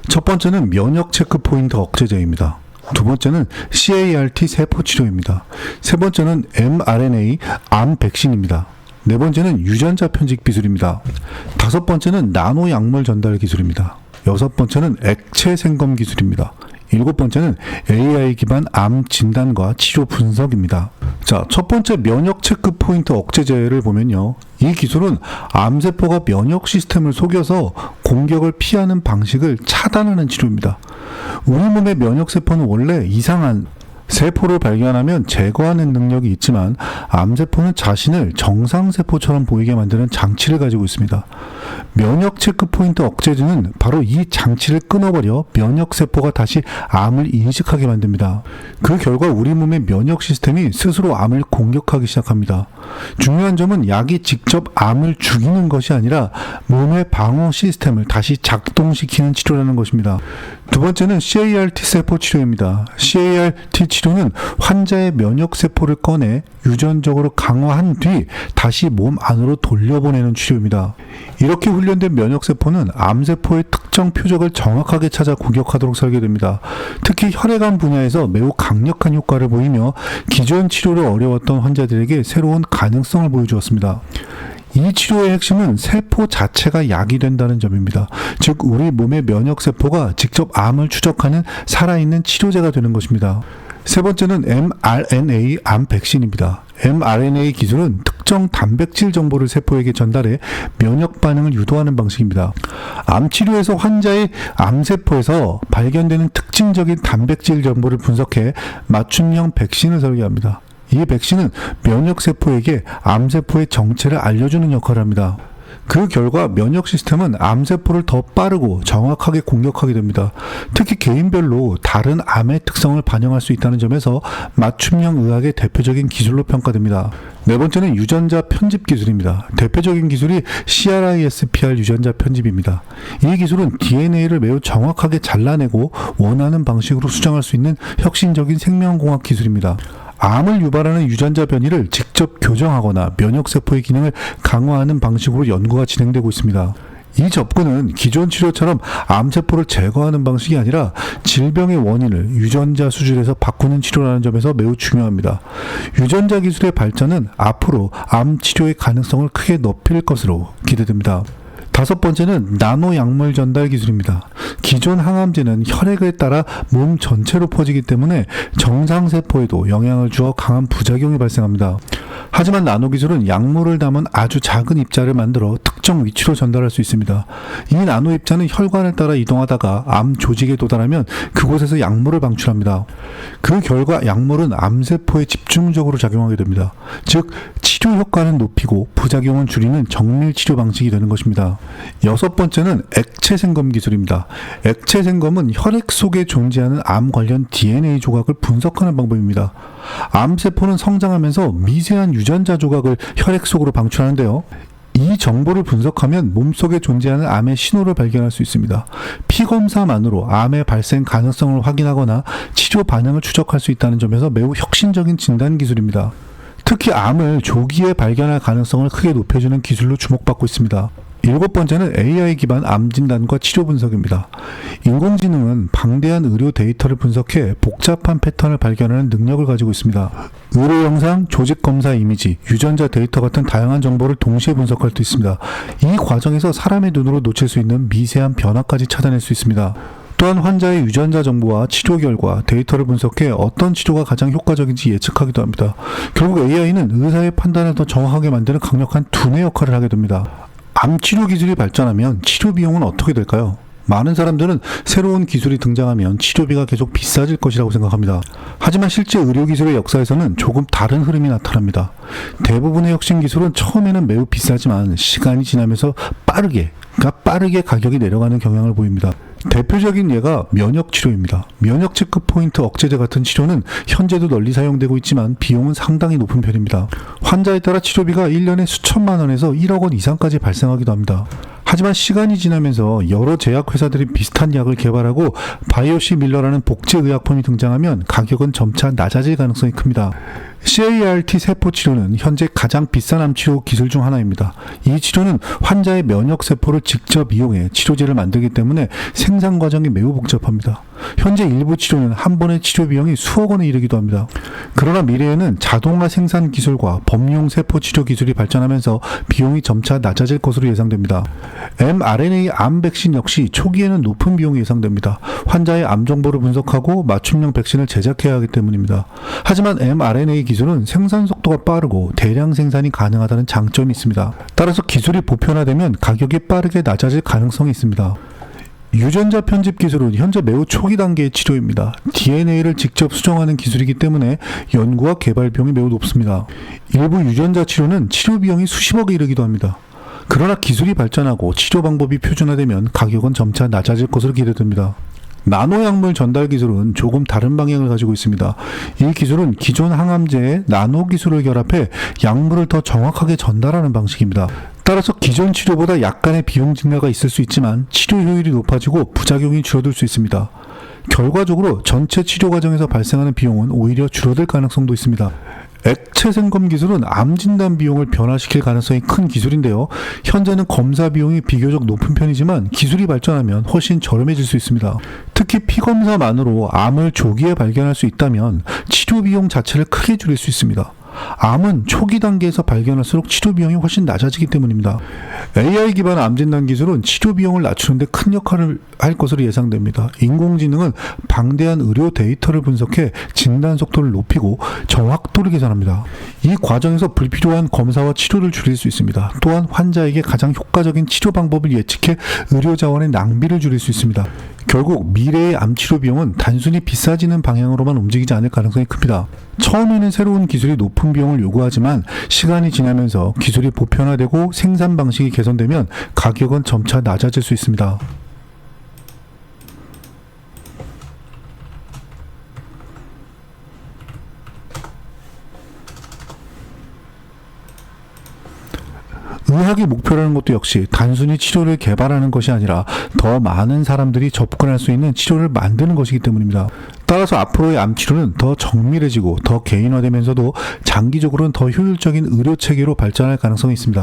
첫 번째는 면역 체크 포인트 억제제입니다. 두 번째는 CAR-T 세포 치료입니다. 세 번째는 mRNA 암 백신입니다. 네 번째는 유전자 편집 기술입니다. 다섯 번째는 나노 약물 전달 기술입니다. 여섯 번째는 액체 생검 기술입니다. 일곱 번째는 AI 기반 암 진단과 치료 분석입니다. 자, 첫 번째 면역 체크 포인트 억제제를 보면요. 이 기술은 암세포가 면역 시스템을 속여서 공격을 피하는 방식을 차단하는 치료입니다. 우리 몸의 면역세포는 원래 이상한 세포를 발견하면 제거하는 능력이 있지만 암세포는 자신을 정상세포처럼 보이게 만드는 장치를 가지고 있습니다. 면역 체크 포인트 억제제는 바로 이 장치를 끊어버려 면역세포가 다시 암을 인식하게 만듭니다. 그 결과 우리 몸의 면역 시스템이 스스로 암을 공격하기 시작합니다. 중요한 점은 약이 직접 암을 죽이는 것이 아니라 몸의 방어 시스템을 다시 작동시키는 치료라는 것입니다. 두 번째는 CAR-T 세포 치료입니다. CAR-T 치료는 환자의 면역세포를 꺼내 유전적으로 강화한 뒤 다시 몸 안으로 돌려보내는 치료입니다. 이렇게 훈련된 면역세포는 암세포의 특정 표적을 정확하게 찾아 공격하도록 설계됩니다. 특히 혈액암 분야에서 매우 강력한 효과를 보이며 기존 치료를 어려웠던 환자들에게 새로운 가능성을 보여주었습니다. 이 치료의 핵심은 세포 자체가 약이 된다는 점입니다. 즉 우리 몸의 면역세포가 직접 암을 추적하는 살아있는 치료제가 되는 것입니다. 세 번째는 mRNA 암 백신입니다. mRNA 기술은 특정 단백질 정보를 세포에게 전달해 면역 반응을 유도하는 방식입니다. 암 치료에서 환자의 암세포에서 발견되는 특징적인 단백질 정보를 분석해 맞춤형 백신을 설계합니다. 이 백신은 면역세포에게 암세포의 정체를 알려주는 역할을 합니다. 그 결과 면역 시스템은 암세포를 더 빠르고 정확하게 공격하게 됩니다. 특히 개인별로 다른 암의 특성을 반영할 수 있다는 점에서 맞춤형 의학의 대표적인 기술로 평가됩니다. 네 번째는 유전자 편집 기술입니다. 대표적인 기술이 CRISPR 유전자 편집입니다. 이 기술은 DNA를 매우 정확하게 잘라내고 원하는 방식으로 수정할 수 있는 혁신적인 생명공학 기술입니다. 암을 유발하는 유전자 변이를 직접 교정하거나 면역세포의 기능을 강화하는 방식으로 연구가 진행되고 있습니다. 이 접근은 기존 치료처럼 암세포를 제거하는 방식이 아니라 질병의 원인을 유전자 수준에서 바꾸는 치료라는 점에서 매우 중요합니다. 유전자 기술의 발전은 앞으로 암 치료의 가능성을 크게 높일 것으로 기대됩니다. 다섯 번째는 나노 약물 전달 기술입니다. 기존 항암제는 혈액을 따라 몸 전체로 퍼지기 때문에 정상세포에도 영향을 주어 강한 부작용이 발생합니다. 하지만 나노 기술은 약물을 담은 아주 작은 입자를 만들어 특정 위치로 전달할 수 있습니다. 이 나노 입자는 혈관을 따라 이동하다가 암 조직에 도달하면 그곳에서 약물을 방출합니다. 그 결과 약물은 암세포에 집중적으로 작용하게 됩니다. 즉 치료 효과는 높이고 부작용은 줄이는 정밀 치료 방식이 되는 것입니다. 여섯 번째는 액체 생검 기술입니다. 액체 생검은 혈액 속에 존재하는 암 관련 DNA 조각을 분석하는 방법입니다. 암세포는 성장하면서 미세한 유전자 조각을 혈액 속으로 방출하는데요. 이 정보를 분석하면 몸속에 존재하는 암의 신호를 발견할 수 있습니다. 피검사만으로 암의 발생 가능성을 확인하거나 치료 반응을 추적할 수 있다는 점에서 매우 혁신적인 진단 기술입니다. 특히 암을 조기에 발견할 가능성을 크게 높여주는 기술로 주목받고 있습니다. 일곱 번째는 AI 기반 암 진단과 치료 분석입니다. 인공지능은 방대한 의료 데이터를 분석해 복잡한 패턴을 발견하는 능력을 가지고 있습니다. 의료 영상, 조직 검사 이미지, 유전자 데이터 같은 다양한 정보를 동시에 분석할 수 있습니다. 이 과정에서 사람의 눈으로 놓칠 수 있는 미세한 변화까지 찾아낼 수 있습니다. 또한 환자의 유전자 정보와 치료 결과, 데이터를 분석해 어떤 치료가 가장 효과적인지 예측하기도 합니다. 결국 AI는 의사의 판단을 더 정확하게 만드는 강력한 두뇌 역할을 하게 됩니다. 암 치료 기술이 발전하면 치료 비용은 어떻게 될까요? 많은 사람들은 새로운 기술이 등장하면 치료비가 계속 비싸질 것이라고 생각합니다. 하지만 실제 의료기술의 역사에서는 조금 다른 흐름이 나타납니다. 대부분의 혁신 기술은 처음에는 매우 비싸지만 시간이 지나면서 빠르게 가격이 내려가는 경향을 보입니다. 대표적인 예가 면역치료입니다. 면역 체크 포인트 억제제 같은 치료는 현재도 널리 사용되고 있지만 비용은 상당히 높은 편입니다. 환자에 따라 치료비가 1년에 수천만 원에서 1억 원 이상까지 발생하기도 합니다. 하지만 시간이 지나면서 여러 제약회사들이 비슷한 약을 개발하고 바이오시밀러라는 복제의약품이 등장하면 가격은 점차 낮아질 가능성이 큽니다. CAR-T 세포 치료는 현재 가장 비싼 암 치료 기술 중 하나입니다. 이 치료는 환자의 면역 세포를 직접 이용해 치료제를 만들기 때문에 생산 과정이 매우 복잡합니다. 현재 일부 치료는 한 번의 치료 비용이 수억 원에 이르기도 합니다. 그러나 미래에는 자동화 생산 기술과 범용 세포 치료 기술이 발전하면서 비용이 점차 낮아질 것으로 예상됩니다. mRNA 암 백신 역시 초기에는 높은 비용이 예상됩니다. 환자의 암 정보를 분석하고 맞춤형 백신을 제작해야 하기 때문입니다. 하지만 mRNA 기술은 생산 속도가 빠르고 대량 생산이 가능하다는 장점이 있습니다. 따라서 기술이 보편화되면 가격이 빠르게 낮아질 가능성이 있습니다. 유전자 편집 기술은 현재 매우 초기 단계의 치료입니다. DNA를 직접 수정하는 기술이기 때문에 연구와 개발 비용이 매우 높습니다. 일부 유전자 치료는 치료 비용이 수십억에 이르기도 합니다. 그러나 기술이 발전하고 치료 방법이 표준화되면 가격은 점차 낮아질 것으로 기대됩니다. 나노약물 전달 기술은 조금 다른 방향을 가지고 있습니다. 이 기술은 기존 항암제에 나노 기술을 결합해 약물을 더 정확하게 전달하는 방식입니다. 따라서 기존 치료보다 약간의 비용 증가가 있을 수 있지만 치료 효율이 높아지고 부작용이 줄어들 수 있습니다. 결과적으로 전체 치료 과정에서 발생하는 비용은 오히려 줄어들 가능성도 있습니다. 액체 생검 기술은 암 진단 비용을 변화시킬 가능성이 큰 기술인데요. 현재는 검사 비용이 비교적 높은 편이지만 기술이 발전하면 훨씬 저렴해질 수 있습니다. 특히 피검사만으로 암을 조기에 발견할 수 있다면 치료 비용 자체를 크게 줄일 수 있습니다. 암은 초기 단계에서 발견할수록 치료 비용이 훨씬 낮아지기 때문입니다. AI 기반 암 진단 기술은 치료 비용을 낮추는 데 큰 역할을 할 것으로 예상됩니다. 인공지능은 방대한 의료 데이터를 분석해 진단 속도를 높이고 정확도를 개선합니다. 이 과정에서 불필요한 검사와 치료를 줄일 수 있습니다. 또한 환자에게 가장 효과적인 치료 방법을 예측해 의료 자원의 낭비를 줄일 수 있습니다. 결국 미래의 암 치료 비용은 단순히 비싸지는 방향으로만 움직이지 않을 가능성이 큽니다. 처음에는 새로운 기술이 높은 비용을 요구하지만 시간이 지나면서 기술이 보편화되고 생산 방식이 개선되면 가격은 점차 낮아질 수 있습니다. 의학이 목표라는 것도 역시 단순히 치료를 개발하는 것이 아니라 더 많은 사람들이 접근할 수 있는 치료를 만드는 것이기 때문입니다. 따라서 앞으로의 암 치료는 더 정밀해지고 더 개인화되면서도 장기적으로는 더 효율적인 의료 체계로 발전할 가능성이 있습니다.